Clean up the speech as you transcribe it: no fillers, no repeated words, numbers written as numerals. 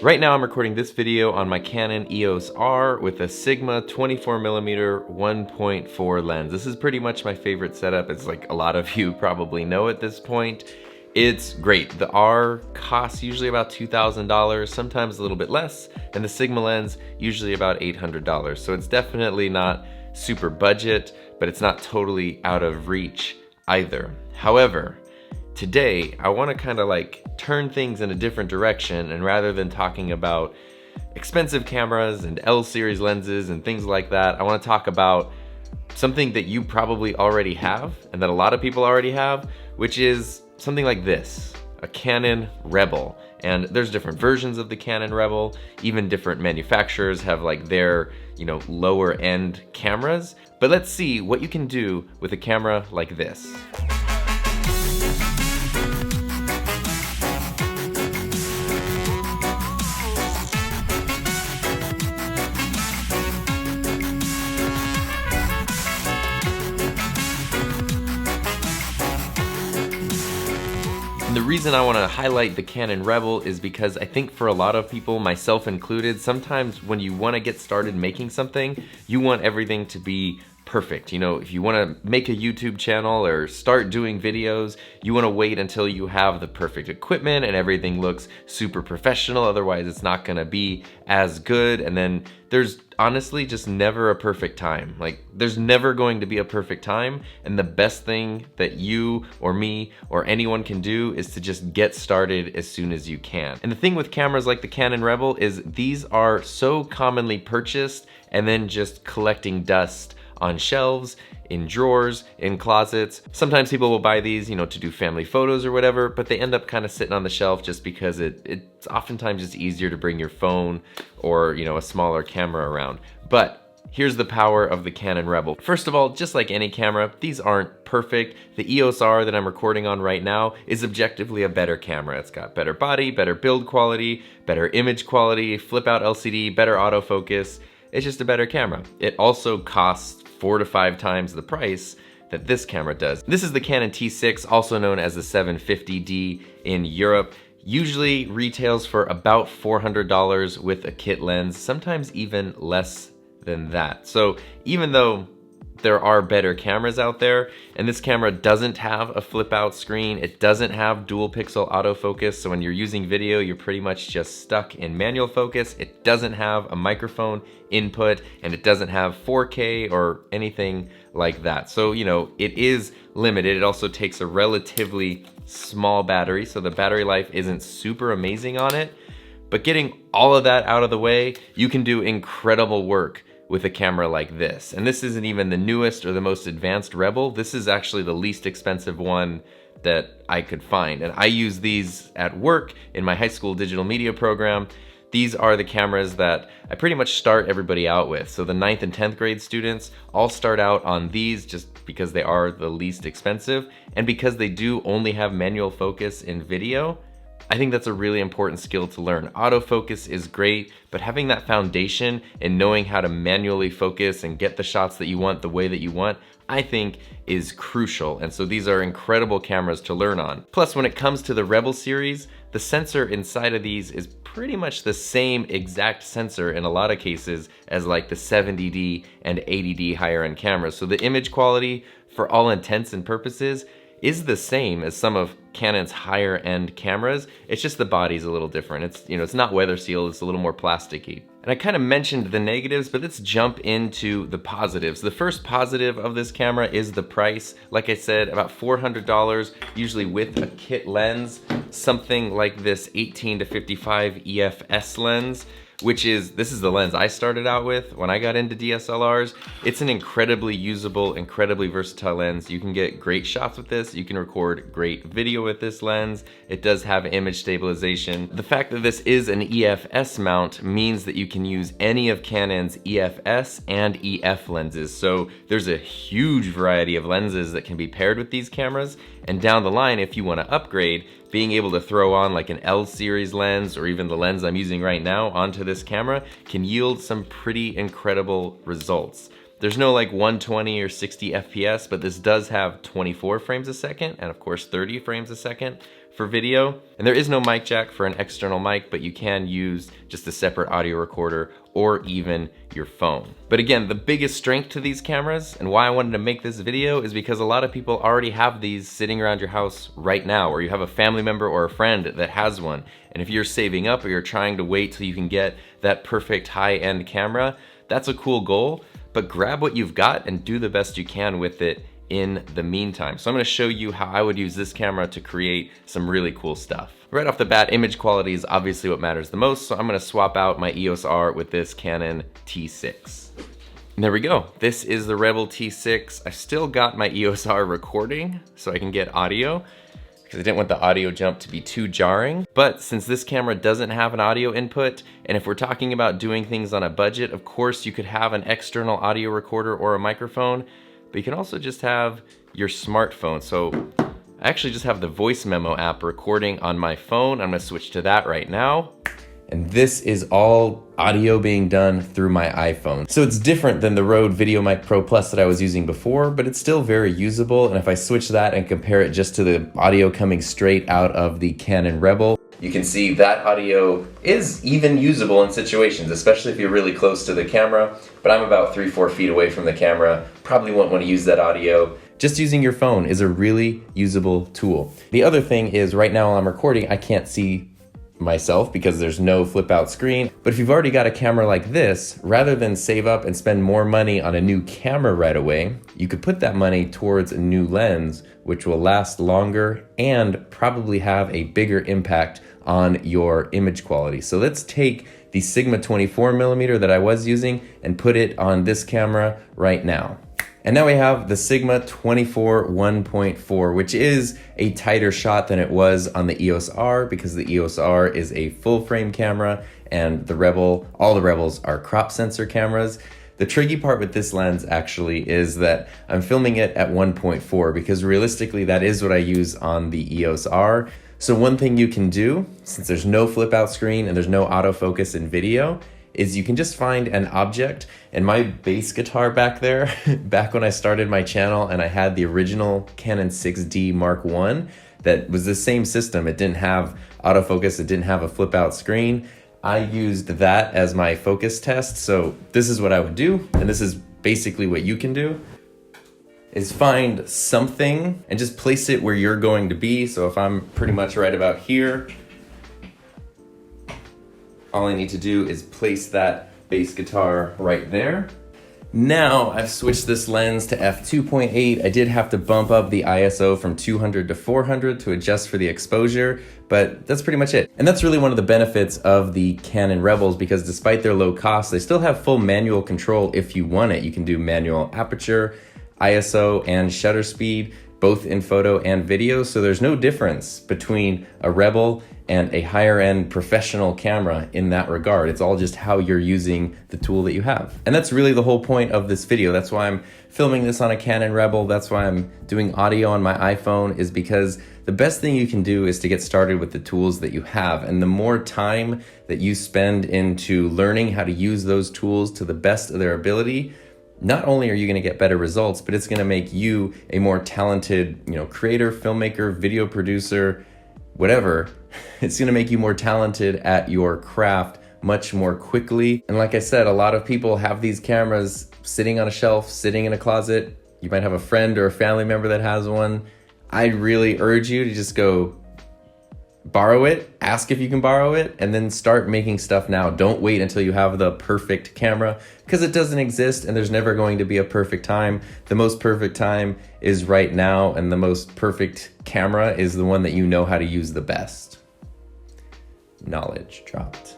Right now I'm recording this video on my Canon EOS R with a Sigma 24mm 1.4 lens. This is pretty much my favorite setup. It's like a lot of you probably know at this point. It's great. The R costs usually about $2,000, sometimes a little bit less, and the Sigma lens usually about $800. So it's definitely not super budget, but it's not totally out of reach either. However, today, I want to kind of like turn things in a different direction, and rather than talking about expensive cameras and L series lenses and things like that, I want to talk about something that you probably already have and that a lot of people already have, which is something like this, a Canon Rebel. And there's different versions of the Canon Rebel, even different manufacturers have like their, lower end cameras. But let's see what you can do with a camera like this. And the reason I want to highlight the Canon Rebel is because I think for a lot of people, myself included, sometimes when you want to get started making something, you want everything to be perfect. If you want to make a YouTube channel or start doing videos, you want to wait until you have the perfect equipment and everything looks super professional. Otherwise, it's not going to be as good. And then there's honestly just never a perfect time. Like, there's never going to be a perfect time. And the best thing that you or me or anyone can do is to just get started as soon as you can. And the thing with cameras like the Canon Rebel is these are so commonly purchased and then just collecting dust on shelves, in drawers, in closets. Sometimes people will buy these, to do family photos or whatever, but they end up kind of sitting on the shelf just because it's oftentimes just easier to bring your phone or, a smaller camera around. But here's the power of the Canon Rebel. First of all, just like any camera, these aren't perfect. The EOS R that I'm recording on right now is objectively a better camera. It's got better body, better build quality, better image quality, flip out LCD, better autofocus. It's just a better camera. It also costs 4 to 5 times the price that this camera does. This is the Canon T6, also known as the 750D in Europe. Usually retails for about $400 with a kit lens, sometimes even less than that. So even though there are better cameras out there, and this camera doesn't have a flip out screen, it doesn't have dual pixel autofocus, so when you're using video, you're pretty much just stuck in manual focus. It doesn't have a microphone input, and it doesn't have 4K or anything like that. So, it is limited. It also takes a relatively small battery, so the battery life isn't super amazing on it. But getting all of that out of the way, you can do incredible work with a camera like this. And this isn't even the newest or the most advanced Rebel. This is actually the least expensive one that I could find. And I use these at work in my high school digital media program. These are the cameras that I pretty much start everybody out with. So the 9th and 10th grade students all start out on these just because they are the least expensive. And because they do only have manual focus in video, I think that's a really important skill to learn. Autofocus is great, but having that foundation and knowing how to manually focus and get the shots that you want the way that you want, I think is crucial. And so these are incredible cameras to learn on. Plus, when it comes to the Rebel series, the sensor inside of these is pretty much the same exact sensor in a lot of cases as like the 70D and 80D higher end cameras. So the image quality, for all intents and purposes, is the same as some of Canon's higher end cameras. It's just the body's a little different. It's not weather sealed, it's a little more plasticky. And I kind of mentioned the negatives, but let's jump into the positives. The first positive of this camera is the price. Like I said, about $400, usually with a kit lens, something like this 18 to 55 EFS lens, this is the lens I started out with when I got into DSLRs. It's an incredibly usable, incredibly versatile lens. You can get great shots with this. You can record great video with this lens. It does have image stabilization. The fact that this is an EFS mount means that you can use any of Canon's EFS and EF lenses. So there's a huge variety of lenses that can be paired with these cameras. And down the line, if you want to upgrade, being able to throw on like an L series lens or even the lens I'm using right now onto this camera can yield some pretty incredible results. There's no like 120 or 60 FPS, but this does have 24 frames a second and of course 30 frames a second, for video. And there is no mic jack for an external mic, but you can use just a separate audio recorder or even your phone. But again, the biggest strength to these cameras and why I wanted to make this video is because a lot of people already have these sitting around your house right now, or you have a family member or a friend that has one. And if you're saving up or you're trying to wait till you can get that perfect high-end camera, that's a cool goal, but grab what you've got and do the best you can with it in the meantime. So I'm gonna show you how I would use this camera to create some really cool stuff. Right off the bat, image quality is obviously what matters the most, so I'm gonna swap out my EOS R with this Canon T6. And there we go. This is the Rebel T6. I still got my EOS R recording so I can get audio, because I didn't want the audio jump to be too jarring. But since this camera doesn't have an audio input, and if we're talking about doing things on a budget, of course you could have an external audio recorder or a microphone, but you can also just have your smartphone. So I actually just have the voice memo app recording on my phone. I'm gonna switch to that right now. And this is all audio being done through my iPhone. So it's different than the Rode VideoMic Pro Plus that I was using before, but it's still very usable. And if I switch that and compare it just to the audio coming straight out of the Canon Rebel, you can see that audio is even usable in situations, especially if you're really close to the camera. But I'm about 3-4 feet away from the camera. Probably won't want to use that audio. Just using your phone is a really usable tool. The other thing is right now while I'm recording, I can't see myself because there's no flip out screen. But if you've already got a camera like this, rather than save up and spend more money on a new camera right away, you could put that money towards a new lens, which will last longer and probably have a bigger impact on your image quality. So let's take the Sigma 24mm that I was using and put it on this camera right now. And now we have the Sigma 24 1.4, which is a tighter shot than it was on the EOS R, because the EOS R is a full frame camera and the Rebel, all the Rebels are crop sensor cameras. The tricky part with this lens actually is that I'm filming it at 1.4 because realistically that is what I use on the EOS R. So one thing you can do, since there's no flip out screen and there's no autofocus in video, is you can just find an object. And my bass guitar back there, back when I started my channel and I had the original Canon 6D Mark I, that was the same system. It didn't have autofocus, it didn't have a flip out screen. I used that as my focus test. So this is what I would do, and this is basically what you can do, is find something and just place it where you're going to be. So if I'm pretty much right about here, all I need to do is place that bass guitar right there. Now I've switched this lens to f2.8. I did have to bump up the ISO from 200 to 400 to adjust for the exposure, but that's pretty much it. And that's really one of the benefits of the Canon Rebels, because despite their low cost, they still have full manual control if you want it. You can do manual aperture, ISO, and shutter speed, both in photo and video. So there's no difference between a Rebel and a higher end professional camera in that regard. It's all just how you're using the tool that you have. And that's really the whole point of this video. That's why I'm filming this on a Canon Rebel. That's why I'm doing audio on my iPhone, is because the best thing you can do is to get started with the tools that you have. And the more time that you spend into learning how to use those tools to the best of their ability, not only are you going to get better results, but it's going to make you a more talented, creator, filmmaker, video producer, whatever. It's going to make you more talented at your craft much more quickly. And like I said, a lot of people have these cameras sitting on a shelf, sitting in a closet. You might have a friend or a family member that has one. I really urge you to just go borrow it, ask if you can borrow it, and then start making stuff now. Don't wait until you have the perfect camera, because it doesn't exist and there's never going to be a perfect time. The most perfect time is right now, and the most perfect camera is the one that you know how to use the best. Knowledge dropped.